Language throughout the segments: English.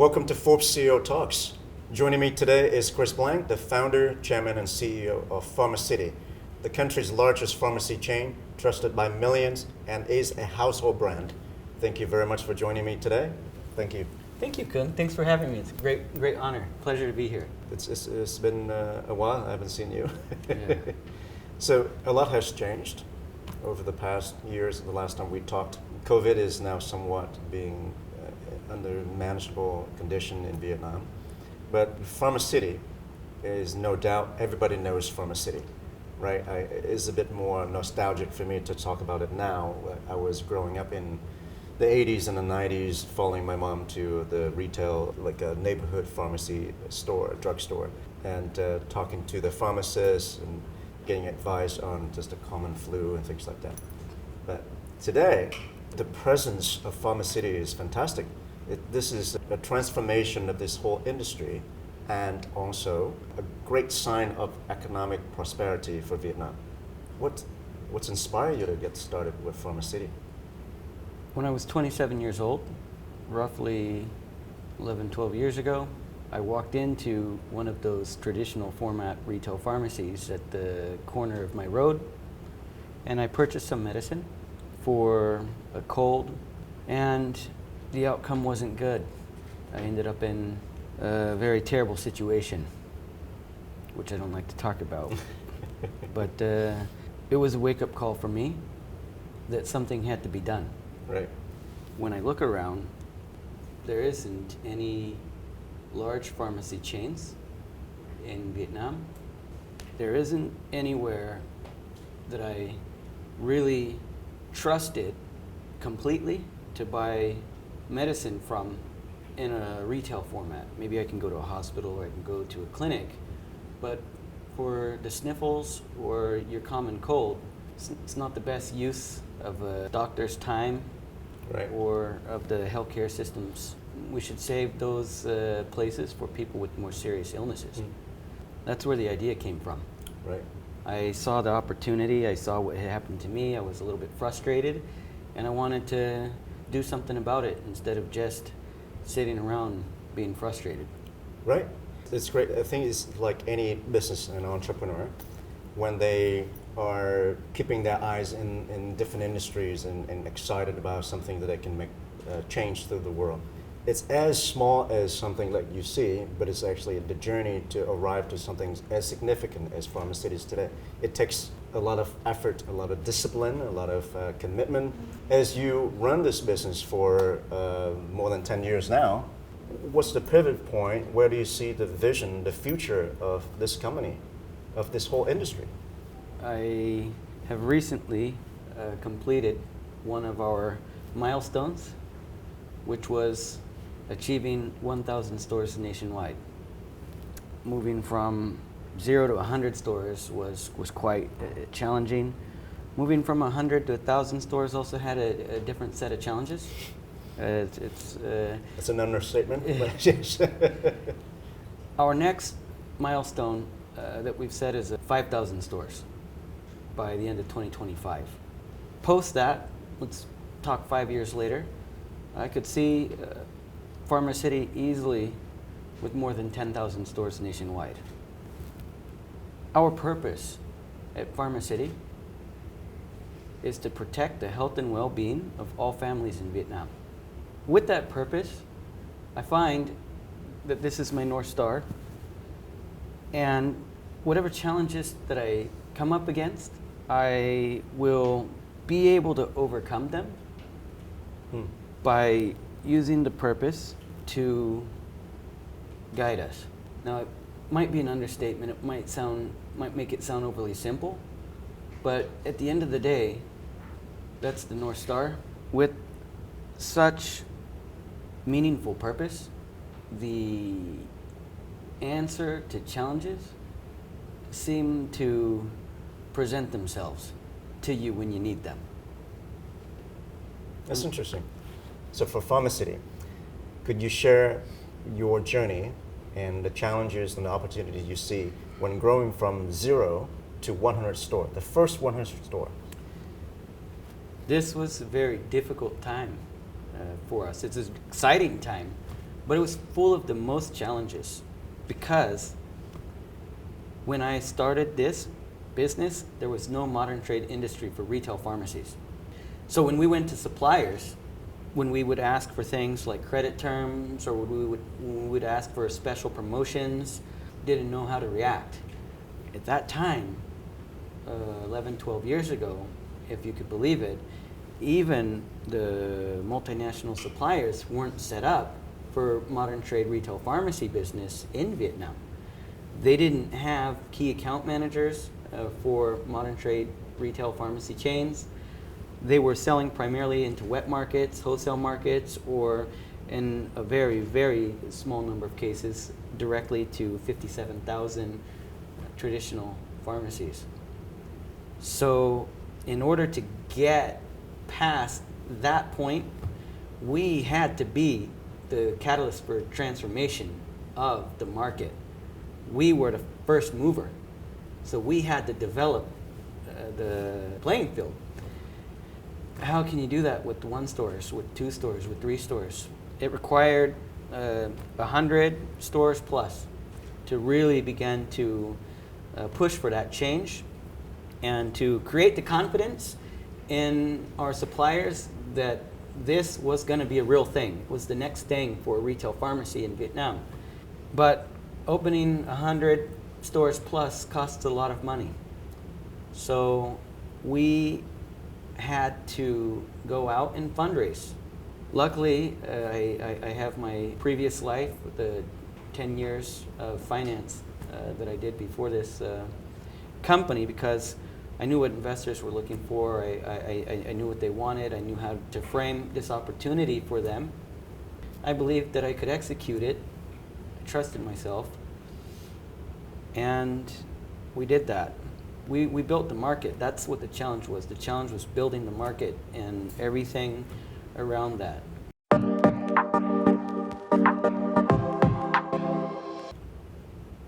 Welcome to Forbes CEO Talks. Joining me today is Chris Blank, the founder, chairman, and CEO of Pharmacity, the country's largest pharmacy chain, trusted by millions, and is a household brand. Thank you very much for joining me today. Thank you. Thank you, Kun. Thanks for having me. It's a great honor. Pleasure to be here. It's been a while. I haven't seen you. Yeah. So a lot has changed over the past years. The last time we talked, COVID is now somewhat being under manageable condition in Vietnam. But Pharmacity is no doubt, everybody knows Pharmacity, right? It's a bit more nostalgic for me to talk about it now. I was growing up in the 80s and the 90s, following my mom to the retail, like a neighborhood pharmacy store, drugstore, and talking to the pharmacists and getting advice on just the common flu and things like that. But today, the presence of Pharmacity is fantastic. This is a transformation of this whole industry and also a great sign of economic prosperity for Vietnam. What's inspired you to get started with Pharmacity? When I was 27 years old, roughly 11, 12 years ago, I walked into one of those traditional format retail pharmacies at the corner of my road, and I purchased some medicine for a cold, and the outcome wasn't good. I ended up in a very terrible situation, which I don't like to talk about. But it was a wake-up call for me that something had to be done. Right. When I look around, there isn't any large pharmacy chains in Vietnam. There isn't anywhere that I really trusted completely to buy medicine from in a retail format. Maybe I can go to a hospital or I can go to a clinic, but for the sniffles or your common cold, it's not the best use of a doctor's time. Right. Or of the healthcare systems. We should save those places for people with more serious illnesses. That's where the idea came from. Right. I saw the opportunity, I saw what had happened to me, I was a little bit frustrated, and I wanted to do something about it instead of just sitting around being frustrated. Right. It's great. I think it's like any business and entrepreneur, when they are keeping their eyes in different industries and excited about something that they can make change through the world. It's as small as something like you see, but it's actually the journey to arrive to something as significant as Pharmacity is today. It takes a lot of effort, a lot of discipline, a lot of commitment. As you run this business for more than 10 years now, what's the pivot point? Where do you see the vision, the future of this company, of this whole industry? I have recently completed one of our milestones, which was achieving 1,000 stores nationwide. Moving from 0 to 100 stores was quite challenging. Moving from 100 to 1,000 stores also had a different set of challenges. It's an understatement. Our next milestone that we've set is 5,000 stores by the end of 2025. Post that, let's talk 5 years later, I could see Pharmacity easily with more than 10,000 stores nationwide. Our purpose at Pharmacity is to protect the health and well-being of all families in Vietnam. With that purpose, I find that this is my North Star, and whatever challenges that I come up against, I will be able to overcome them by using the purpose to guide us. Now, it might be an understatement, it might make it sound overly simple, but at the end of the day, that's the North Star. With such meaningful purpose, the answer to challenges seem to present themselves to you when you need them. That's interesting. So for Pharmacity, could you share your journey and the challenges and the opportunities you see when growing from 0 to 100 store, the first 100 store? This was a very difficult time for us. It's an exciting time, But it was full of the most challenges because when I started this business, there was no modern trade industry for retail pharmacies. So when we went to suppliers, when we would ask for things like credit terms or when we would ask for special promotions, didn't know how to react. At that time, 11, 12 years ago, if you could believe it, even the multinational suppliers weren't set up for modern trade retail pharmacy business in Vietnam. They didn't have key account managers for modern trade retail pharmacy chains. They were selling primarily into wet markets, wholesale markets, or in a very, very small number of cases, directly to 57,000 traditional pharmacies. So in order to get past that point, we had to be the catalyst for transformation of the market. We were the first mover. So we had to develop the playing field. How can you do that with 1 stores, with 2 stores, with 3 stores? It required 100 stores plus to really begin to push for that change and to create the confidence in our suppliers that this was going to be a real thing. It was the next thing for retail pharmacy in Vietnam. But opening 100 stores plus costs a lot of money. So we had to go out and fundraise. Luckily, I have my previous life, the 10 years of finance that I did before this company, because I knew what investors were looking for. I knew what they wanted. I knew how to frame this opportunity for them. I believed that I could execute it. I trusted myself. And we did that. We built the market. That's what the challenge was. The challenge was building the market and everything around that.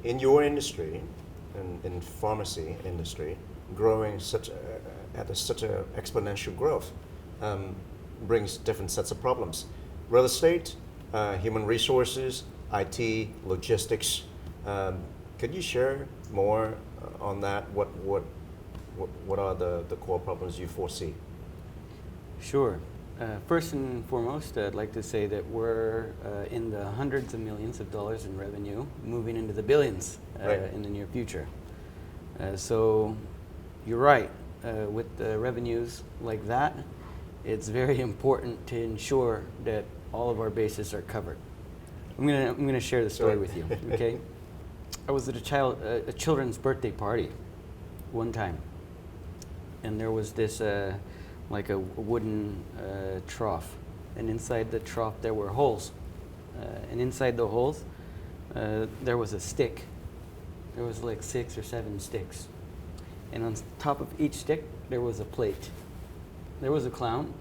In your industry, in pharmacy industry, growing at such a exponential growth brings different sets of problems. Real estate, human resources, IT, logistics. Could you share more on that? What are the core problems you foresee? Sure. First and foremost, I'd like to say that we're in the hundreds of millions of dollars in revenue, moving into the billions Right. in the near future. So you're right. With the revenues like that, it's very important to ensure that all of our bases are covered. I'm gonna share the story Sure. with you. Okay. I was at a children's birthday party one time, and there was this like a wooden trough, and inside the trough there were holes, and inside the holes there was a stick. There was like 6 or 7 sticks, and on top of each stick there was a plate. There was a clown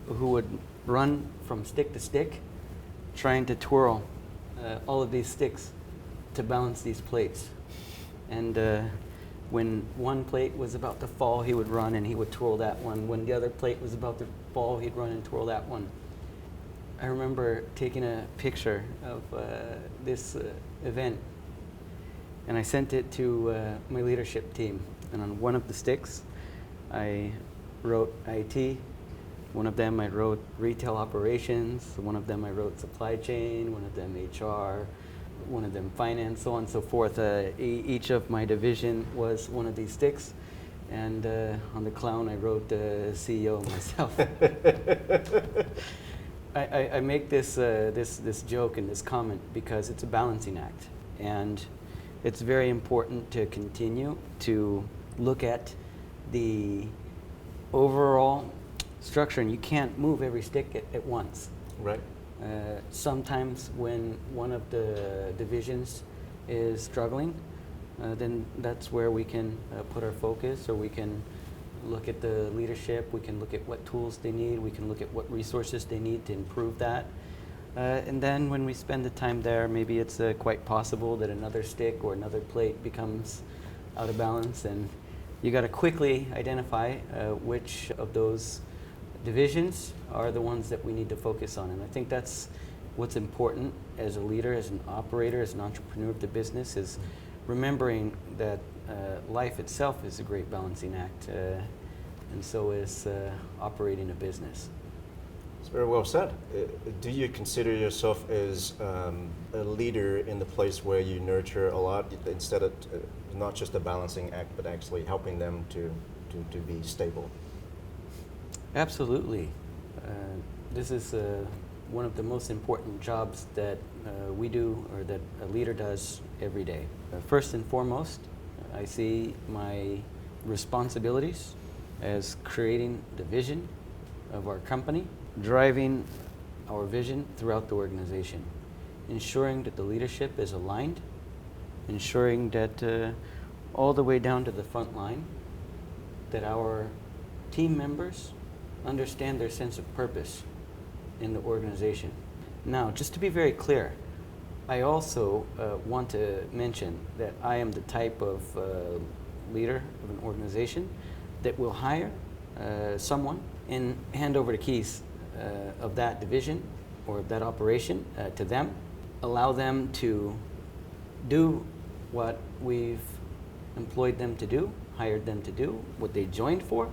who would run from stick to stick, trying to twirl all of these sticks to balance these plates. And when one plate was about to fall, he would run and he would twirl that one. When the other plate was about to fall, he'd run and twirl that one. I remember taking a picture of this event, and I sent it to my leadership team. And on one of the sticks, I wrote IT. One of them I wrote retail operations. One of them I wrote supply chain. One of them HR. One of them finance, so on and so forth. Each of my division was one of these sticks, and on the clown I wrote CEO myself. I make this joke and this comment because it's a balancing act, and it's very important to continue to look at the overall structure, and you can't move every stick at once. Right. Sometimes when one of the divisions is struggling, then that's where we can put our focus, or we can look at the leadership, we can look at what tools they need, we can look at what resources they need to improve that. And then when we spend the time there, maybe it's quite possible that another stick or another plate becomes out of balance, and you got to quickly identify which of those divisions are the ones that we need to focus on. And I think that's what's important as a leader, as an operator, as an entrepreneur of the business is remembering that life itself is a great balancing act, and so is operating a business. It's very well said. Do you consider yourself as a leader in the place where you nurture a lot instead of not just a balancing act, but actually helping them to be stable? Absolutely. This is one of the most important jobs that we do, or that a leader does every day. First and foremost, I see my responsibilities as creating the vision of our company, driving our vision throughout the organization, ensuring that the leadership is aligned, ensuring that all the way down to the front line, that our team members understand their sense of purpose in the organization. Now, just to be very clear, I also want to mention that I am the type of leader of an organization that will hire someone and hand over the keys of that division or that operation to them, allow them to do what we've employed them to do, hired them to do, what they joined for.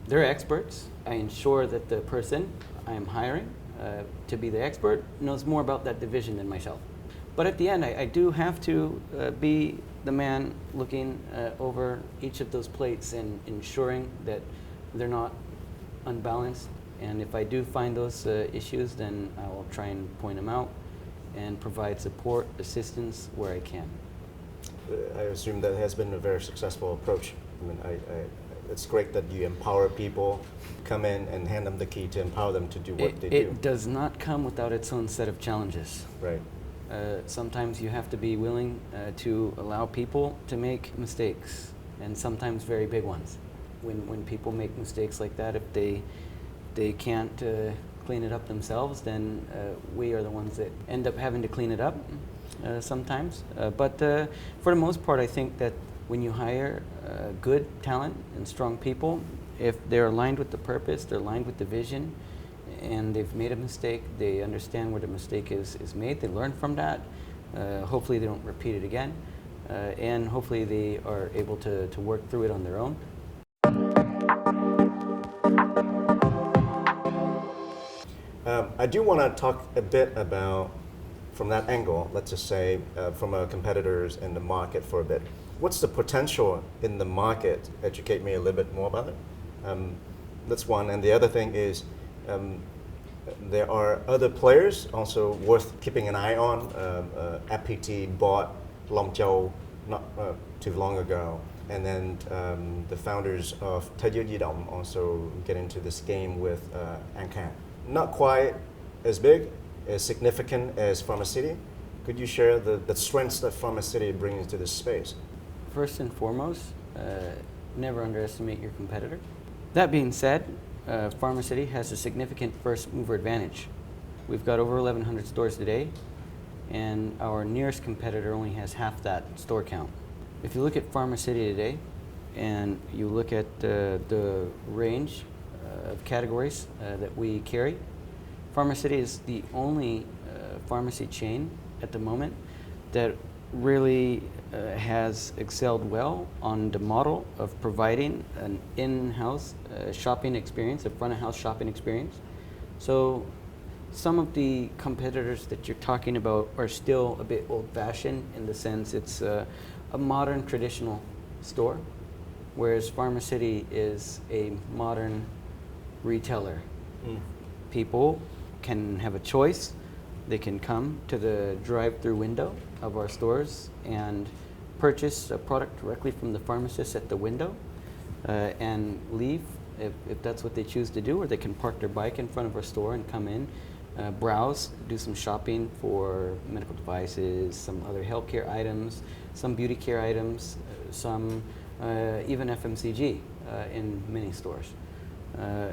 They're experts. I ensure that the person I am hiring to be the expert knows more about that division than myself. But at the end, I do have to be the man looking over each of those plates and ensuring that they're not unbalanced. And if I do find those issues, then I will try and point them out and provide support, assistance where I can. I assume that has been a very successful approach. I mean, it's great that you empower people, come in and hand them the key to empower them to do what they do. It does not come without its own set of challenges. Right. Sometimes you have to be willing to allow people to make mistakes, and sometimes very big ones. When people make mistakes like that, if they can't clean it up themselves, then we are the ones that end up having to clean it up sometimes. But for the most part, I think that when you hire good talent and strong people, if they're aligned with the purpose, they're aligned with the vision, and they've made a mistake, they understand where the mistake is made, they learn from that, hopefully they don't repeat it again, and hopefully they are able to work through it on their own. I do want to talk a bit about, from that angle, let's just say, from our competitors in the market for a bit. What's the potential in the market? Educate me a little bit more about it. That's one. And the other thing is, there are other players also worth keeping an eye on. FPT bought Longzhou not too long ago. And then the founders of Taiyue Yidong also get into this game with Ancan. Not quite as big, as significant as Pharmacity. Could you share the strengths that Pharmacity brings to this space? First and foremost, never underestimate your competitor. That being said, Pharmacity has a significant first mover advantage. We've got over 1,100 stores today, and our nearest competitor only has half that store count. If you look at Pharmacity today, and you look at the range of categories that we carry, Pharmacity is the only pharmacy chain at the moment that really has excelled well on the model of providing an in-house shopping experience, a front-of-house shopping experience. So some of the competitors that you're talking about are still a bit old-fashioned in the sense it's a modern traditional store, whereas Pharmacity is a modern retailer. People can have a choice. They can come to the drive-through window of our stores and purchase a product directly from the pharmacist at the window and leave if that's what they choose to do, or they can park their bike in front of our store and come in, browse, do some shopping for medical devices, some other healthcare items, some beauty care items, some even FMCG in many stores.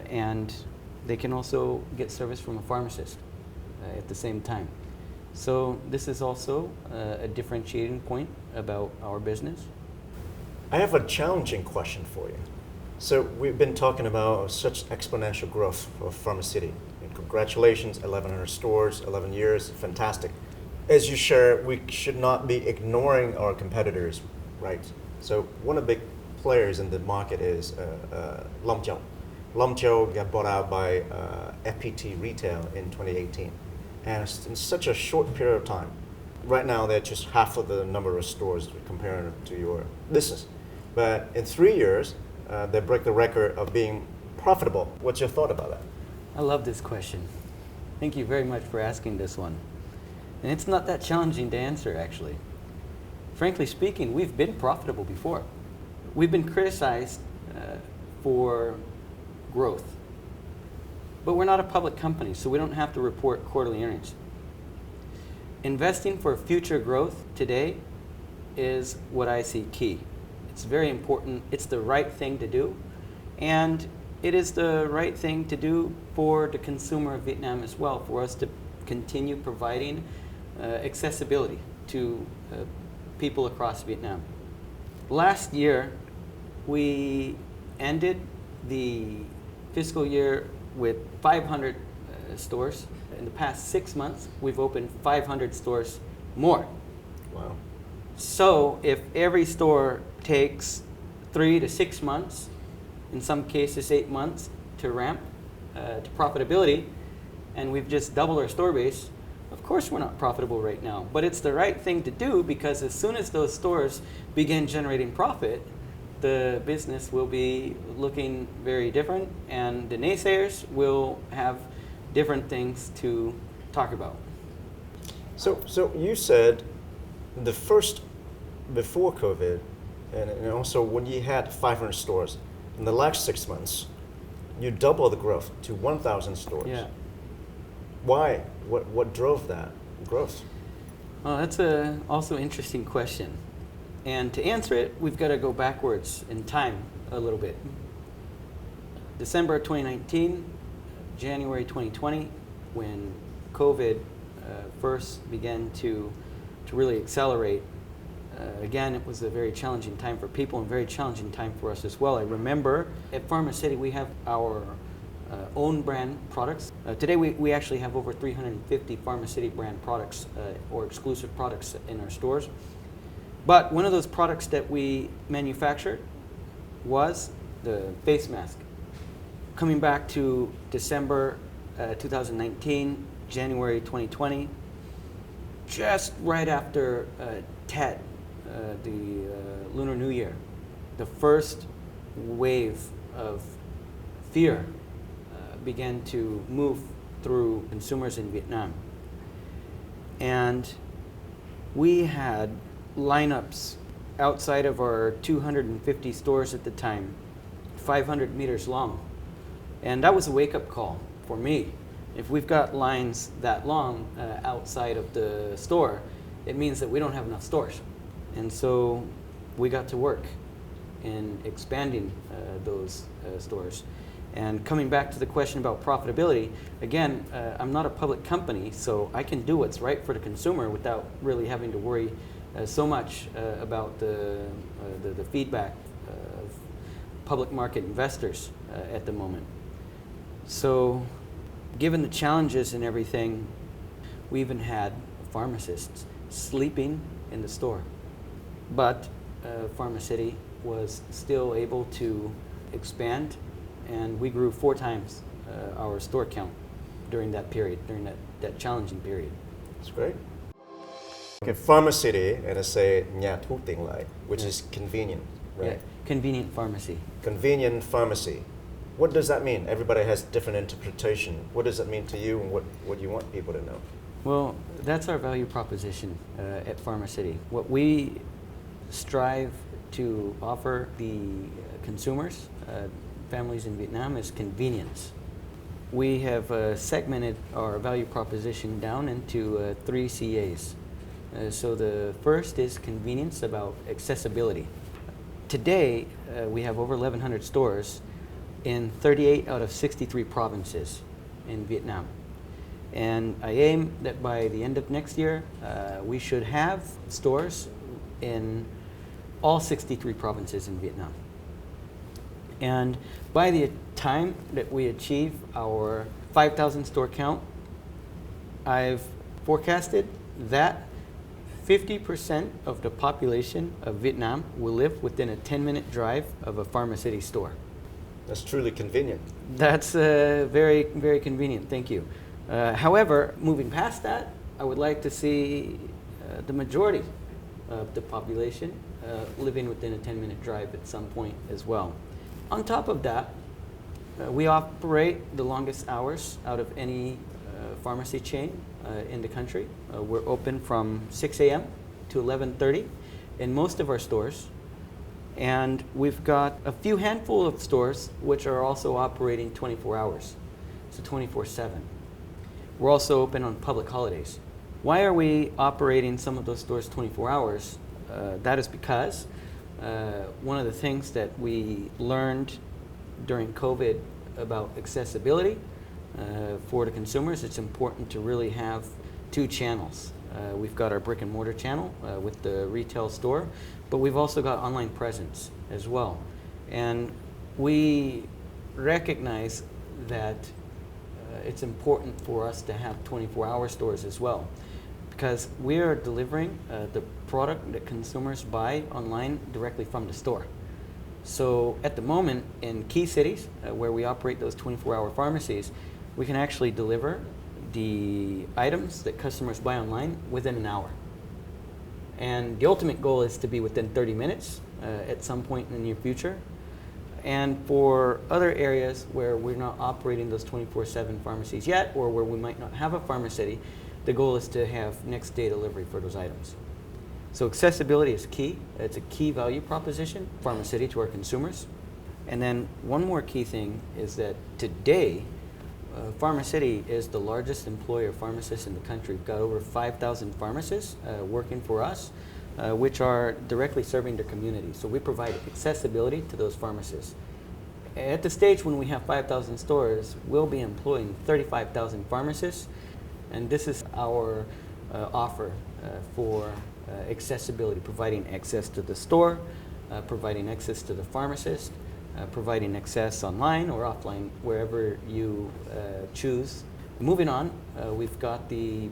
And they can also get service from a pharmacist at the same time. So this is also a differentiating point about our business. I have a challenging question for you. So we've been talking about such exponential growth of Pharmacity congratulations, 1,100 stores, 11 years, fantastic. As you share, we should not be ignoring our competitors, right? So one of the big players in the market is Lomjiao. Lomjiao got bought out by FPT Retail in 2018. And it's in such a short period of time. Right now, they're just half of the number of stores compared to your business. But in 3 years, they break the record of being profitable. What's your thought about that? I love this question. Thank you very much for asking this one. And it's not that challenging to answer, actually. Frankly speaking, we've been profitable before. We've been criticized for growth. But we're not a public company, so we don't have to report quarterly earnings. Investing for future growth today is what I see key. It's very important. It's the right thing to do. And it is the right thing to do for the consumer of Vietnam as well, for us to continue providing accessibility to people across Vietnam. Last year, we ended the fiscal year with 500 stores. In the past 6 months, we've opened 500 stores more. Wow. So if every store takes 3 to 6 months, in some cases 8 months, to ramp to profitability, and we've just doubled our store base, of course we're not profitable right now. But it's the right thing to do, because as soon as those stores begin generating profit, the business will be looking very different, and the naysayers will have different things to talk about. So you said the first, before COVID, and also when you had 500 stores, in the last 6 months, you doubled the growth to 1,000 stores. Yeah. Why? What drove that growth? Well, that's also interesting question. And to answer it, we've got to go backwards in time a little bit. December 2019, January 2020, when COVID first began to really accelerate. Again, it was a very challenging time for people and very challenging time for us as well. I remember at Pharmacity we have our own brand products. Today we actually have over 350 Pharmacity brand products or exclusive products in our stores. But one of those products that we manufactured was the face mask. Coming back to December 2019, January 2020, just right after Tet, the Lunar New Year, the first wave of fear began to move through consumers in Vietnam. And we had lineups outside of our 250 stores at the time, 500 meters long. And that was a wake-up call for me. If we've got lines that long outside of the store, it means that we don't have enough stores. And so we got to work in expanding those stores. And coming back to the question about profitability, again, I'm not a public company, so I can do what's right for the consumer without really having to worry so much about the feedback of public market investors at the moment. So given the challenges and everything, we even had pharmacists sleeping in the store. But Pharmacity was still able to expand, and we grew 4 times our store count during that period, during that challenging period. That's great. Okay, Pharmacity, and I say nhà thuốc tiện lợi, which is convenient, right? Yeah, convenient pharmacy. Convenient pharmacy. What does that mean? Everybody has different interpretation. What does that mean to you, and what do you want people to know? Well, that's our value proposition at Pharmacity. What we strive to offer the consumers, families in Vietnam, is convenience. We have segmented our value proposition down into 3 CAs. So the first is convenience, about accessibility. Today, we have over 1,100 stores in 38 out of 63 provinces in Vietnam. And I aim that by the end of next year, we should have stores in all 63 provinces in Vietnam. And by the time that we achieve our 5,000 store count, I've forecasted that 50% of the population of Vietnam will live within a 10-minute drive of a Pharmacity store. That's truly convenient. That's very, very convenient, thank you. However, moving past that, I would like to see the majority of the population living within a 10-minute drive at some point as well. On top of that, we operate the longest hours out of any pharmacy chain in the country. We're open from 6 a.m. to 11:30 in most of our stores. And we've got a few handful of stores which are also operating 24 hours, so 24/7. We're also open on public holidays. Why are we operating some of those stores 24 hours? That is because one of the things that we learned during COVID about accessibility for the consumers, it's important to really have two channels. We've got our brick and mortar channel with the retail store, but we've also got online presence as well. And we recognize that it's important for us to have 24-hour stores as well, because we are delivering the product that consumers buy online directly from the store. So at the moment, in key cities where we operate those 24-hour pharmacies, we can actually deliver the items that customers buy online within an hour. And the ultimate goal is to be within 30 minutes at some point in the near future. And for other areas where we're not operating those 24/7 pharmacies yet, or where we might not have a Pharmacity, the goal is to have next day delivery for those items. So accessibility is key. It's a key value proposition, Pharmacity, to our consumers. And then one more key thing is that today, Pharmacity is the largest employer of pharmacists in the country. We've got over 5,000 pharmacists working for us, which are directly serving their community. So we provide accessibility to those pharmacists. At the stage when we have 5,000 stores, we'll be employing 35,000 pharmacists, and this is our offer for accessibility, providing access to the store, providing access to the pharmacist, providing access online or offline, wherever you choose. Moving on, we've got the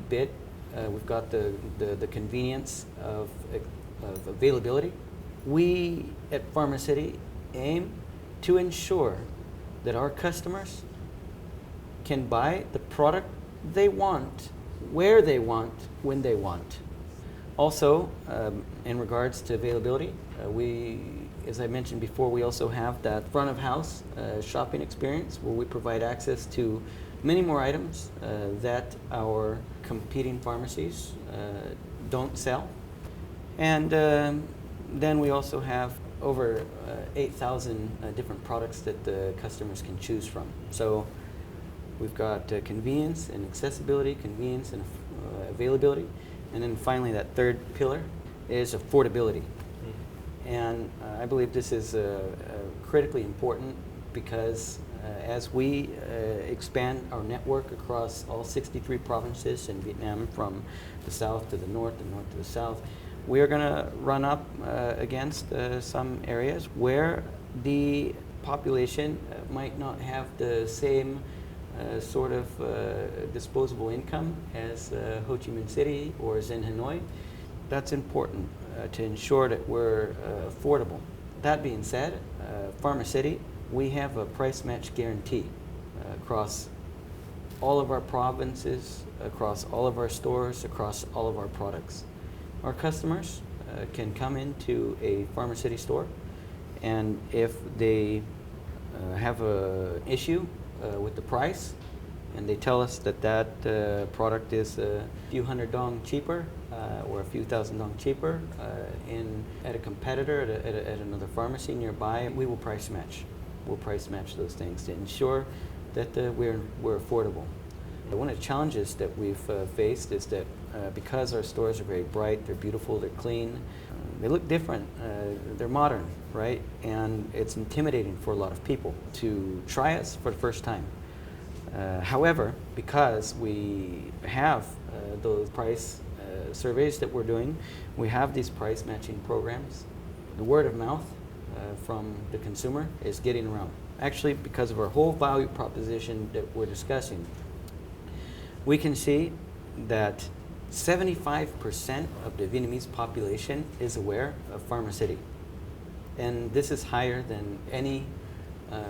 we've got the convenience of availability. We at Pharmacity aim to ensure that our customers can buy the product they want, where they want, when they want. Also, in regards to availability, as I mentioned before, we also have that front of house shopping experience where we provide access to many more items that our competing pharmacies don't sell. And then we also have over 8,000 different products that the customers can choose from. So we've got convenience and accessibility, convenience and availability. And then finally, that third pillar is affordability. And I believe this is critically important because as we expand our network across all 63 provinces in Vietnam, from the south to the north to the south, we are going to run up against some areas where the population might not have the same sort of disposable income as Ho Chi Minh City or as in Hanoi. That's important to ensure that we're affordable. That being said, Pharmacity, we have a price match guarantee across all of our provinces, across all of our stores, across all of our products. Our customers can come into a Pharmacity store, and if they have an issue with the price, and they tell us that that product is a few hundred dong cheaper or a few thousand dong cheaper at a competitor, at another pharmacy nearby, we will price match. We'll price match those things to ensure that we're affordable. One of the challenges that we've faced is that because our stores are very bright, they're beautiful, they're clean, they look different, they're modern, right? And it's intimidating for a lot of people to try us for the first time. However, because we have those price surveys that we're doing, we have these price matching programs, the word of mouth from the consumer is getting around. actually because of our whole value proposition that we're discussing, we can see that 75% of the Vietnamese population is aware of Pharmacity. And this is higher than any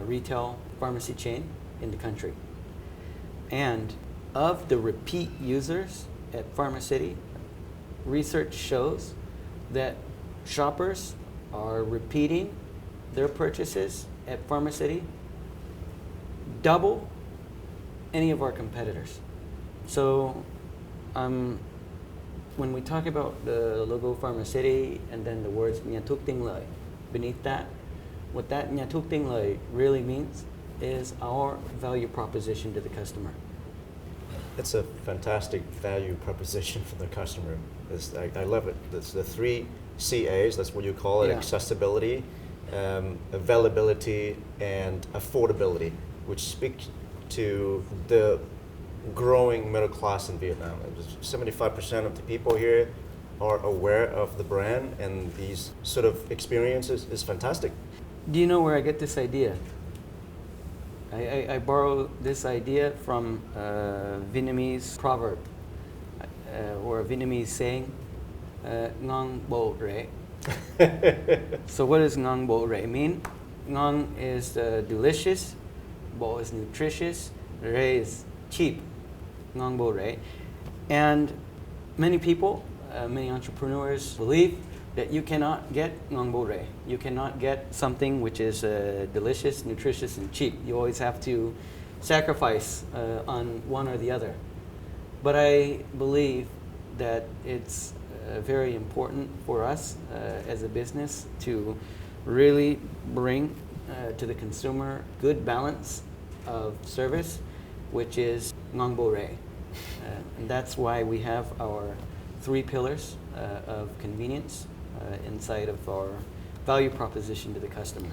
retail pharmacy chain in the country. And of the repeat users at Pharmacity, research shows that shoppers are repeating their purchases at Pharmacity double any of our competitors. So when we talk about the logo Pharmacity and then the words Nhà thuốc Tiên Lợi beneath that, what that Nhà thuốc Tiên Lợi really means is our value proposition to the customer. It's a fantastic value proposition for the customer. I love it. It's the 3 CAs, that's what you call it, Yeah. accessibility, availability, and affordability, which speak to the growing middle class in Vietnam. 75% of the people here are aware of the brand, and these sort of experiences is fantastic. Do you know where I get this idea? I borrow this idea from a Vietnamese proverb or a Vietnamese saying, ngon bổ rễ. So what does ngon bổ rễ mean? Ngon is delicious, bổ is nutritious, rễ is cheap. Ngon bổ rễ. And many people, many entrepreneurs believe that you cannot get ngon bổ rễ. You cannot get something which is delicious, nutritious, and cheap. You always have to sacrifice on one or the other. But I believe that it's very important for us as a business to really bring to the consumer good balance of service, which is ngon bổ rễ. And that's why we have our 3 pillars of convenience inside of our value proposition to the customer.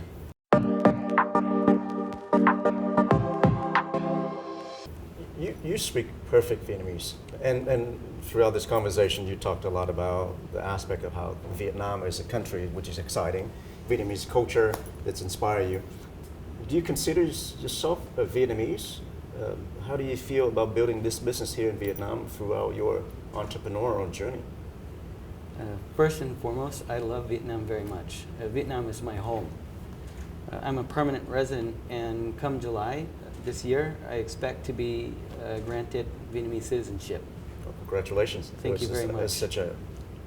You speak perfect Vietnamese, and throughout this conversation you talked a lot about the aspect of how Vietnam is a country which is exciting, Vietnamese culture that's inspired you. Do you consider yourself a Vietnamese? How do you feel about building this business here in Vietnam throughout your entrepreneurial journey? First and foremost, I love Vietnam very much. Vietnam is my home. I'm a permanent resident, and come July this year, I expect to be granted Vietnamese citizenship. Well, congratulations. Thank you very much.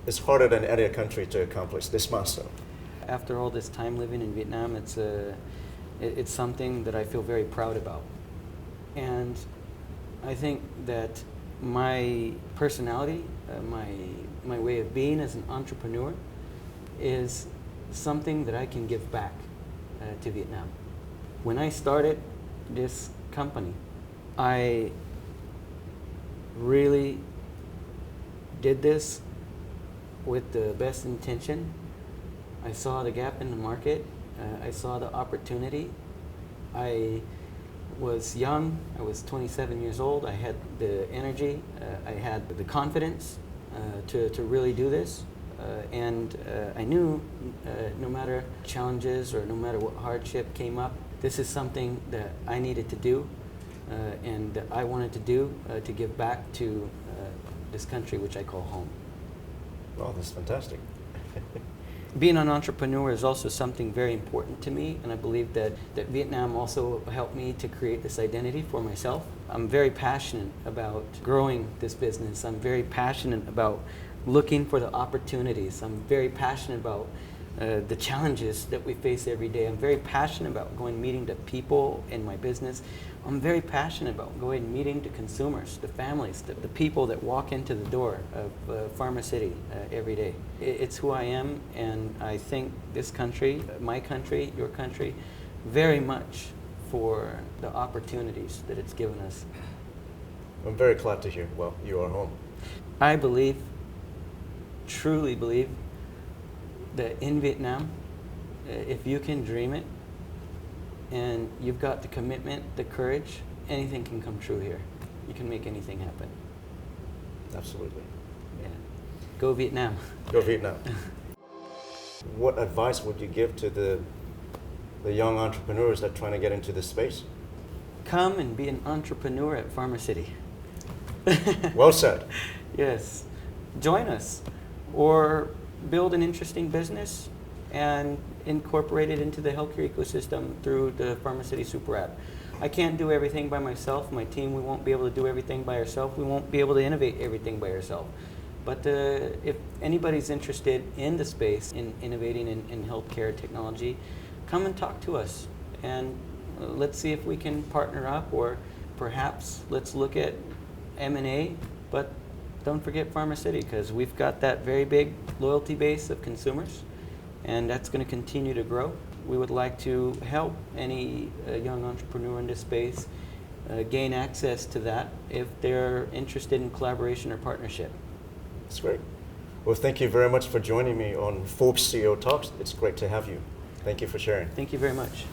It's harder than any country to accomplish this milestone. After all this time living in Vietnam, it's something that I feel very proud about. And I think that my personality, my way of being as an entrepreneur is something that I can give back to Vietnam. When I started this company, I really did this with the best intention. I saw the gap in the market. I saw the opportunity. I was young. I was 27 years old. I had the energy. I had the confidence to really do this. And I knew no matter challenges or no matter what hardship came up, this is something that I needed to do and that I wanted to do to give back to this country which I call home. Oh, that's fantastic. Being an entrepreneur is also something very important to me, and I believe that Vietnam also helped me to create this identity for myself. I'm very passionate about growing this business. I'm very passionate about looking for the opportunities. I'm very passionate about the challenges that we face every day. I'm very passionate about going and meeting the people in my business. I'm very passionate about going and meeting the consumers, the families, the people that walk into the door of Pharmacity every day. It's who I am, and I thank this country, my country, your country, very much for the opportunities that it's given us. I'm very glad to hear. Well, you are home. I believe, truly believe, that in Vietnam, if you can dream it and you've got the commitment, the courage, anything can come true here. You can make anything happen. Absolutely. Yeah. Go Vietnam. Go Vietnam. What advice would you give to the the young entrepreneurs that are trying to get into this space? Come and be an entrepreneur at Pharmacity. Well said. Yes. Join us or build an interesting business and incorporate it into the healthcare ecosystem through the Pharmacity Super App. I can't do everything by myself. My team, we won't be able to do everything by ourselves. We won't be able to innovate everything by ourselves. But if anybody's interested in the space, in innovating in healthcare technology, come and talk to us. And let's see if we can partner up, or perhaps let's look at M&A. But don't forget Pharmacity, because we've got that very big loyalty base of consumers, and that's going to continue to grow. We would like to help any young entrepreneur in this space gain access to that if they're interested in collaboration or partnership. That's great. Well, thank you very much for joining me on Forbes CEO Talks. It's great to have you. Thank you for sharing. Thank you very much.